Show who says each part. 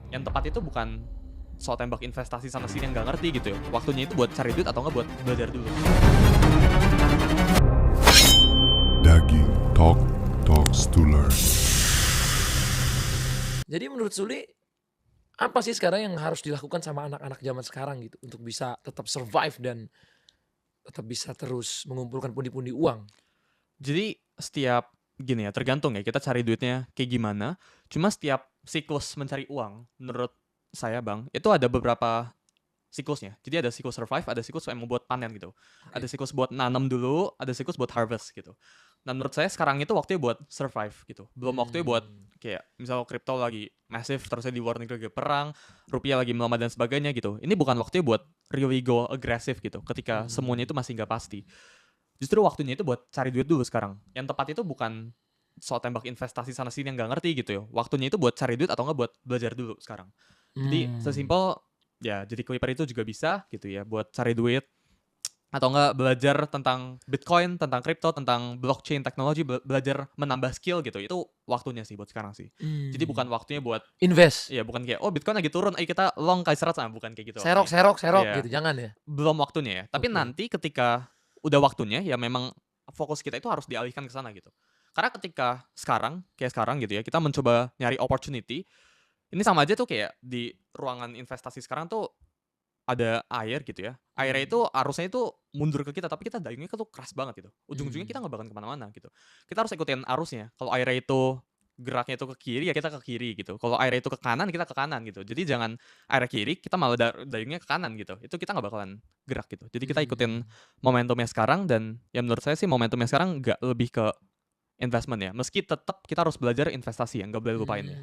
Speaker 1: yang tepat itu bukan soal tembak investasi sana sini yang nggak ngerti gitu ya. Waktunya itu buat cari duit atau nggak buat belajar dulu.
Speaker 2: Daging Talks to Learn.
Speaker 3: Jadi menurut Suli, apa sih sekarang yang harus dilakukan sama anak-anak zaman sekarang gitu untuk bisa tetap survive dan tetap bisa terus mengumpulkan pundi-pundi uang?
Speaker 1: Jadi setiap gini ya, tergantung ya kita cari duitnya kayak gimana. Cuma setiap siklus mencari uang, menurut saya Bang, itu ada beberapa siklusnya. Jadi ada siklus survive, ada siklus yang membuat panen gitu. Ada siklus buat nanam dulu, ada siklus buat harvest gitu. Dan menurut saya sekarang itu waktunya buat survive gitu. Belum waktunya buat kayak misal kripto lagi massive, terusnya di luar negeri lagi perang, rupiah lagi melemah dan sebagainya gitu. Ini bukan waktunya buat really go aggressive gitu. Ketika semuanya itu masih nggak pasti. Justru waktunya itu buat cari duit dulu sekarang. Yang tepat itu bukan soal tembak investasi sana sini yang nggak ngerti gitu ya. Waktunya itu buat cari duit atau nggak buat belajar dulu sekarang. Jadi sesimpel ya jadi Clipper itu juga bisa gitu ya buat cari duit atau nggak belajar tentang Bitcoin, tentang kripto, tentang blockchain teknologi, belajar menambah skill gitu. Itu waktunya sih buat sekarang sih. Jadi bukan waktunya buat
Speaker 3: invest,
Speaker 1: ya bukan kayak oh Bitcoin lagi turun, ayo kita long kali 100 bukan kayak gitu.
Speaker 3: serok
Speaker 1: Iya.
Speaker 3: gitu, jangan ya.
Speaker 1: Belum waktunya ya. Tapi
Speaker 3: Oke.
Speaker 1: nanti ketika udah waktunya ya memang fokus kita itu harus dialihkan ke sana gitu. Karena ketika sekarang, kayak sekarang gitu ya, kita mencoba nyari opportunity, ini sama aja tuh kayak di ruangan investasi sekarang tuh ada air gitu ya. Airnya itu arusnya itu mundur ke kita, tapi kita dayungnya tuh keras banget gitu. Ujung-ujungnya kita nggak bakal kemana-mana gitu. Kita harus ikutin arusnya. Kalau airnya itu geraknya itu ke kiri ya kita ke kiri gitu. Kalau airnya itu ke kanan kita ke kanan gitu. Jadi jangan air kiri kita malah dayungnya ke kanan gitu. Itu kita nggak bakalan gerak gitu. Jadi kita ikutin momentumnya sekarang dan ya menurut saya sih momentumnya sekarang nggak lebih ke investment ya. Meski tetap kita harus belajar investasi ya, nggak boleh lupain ya.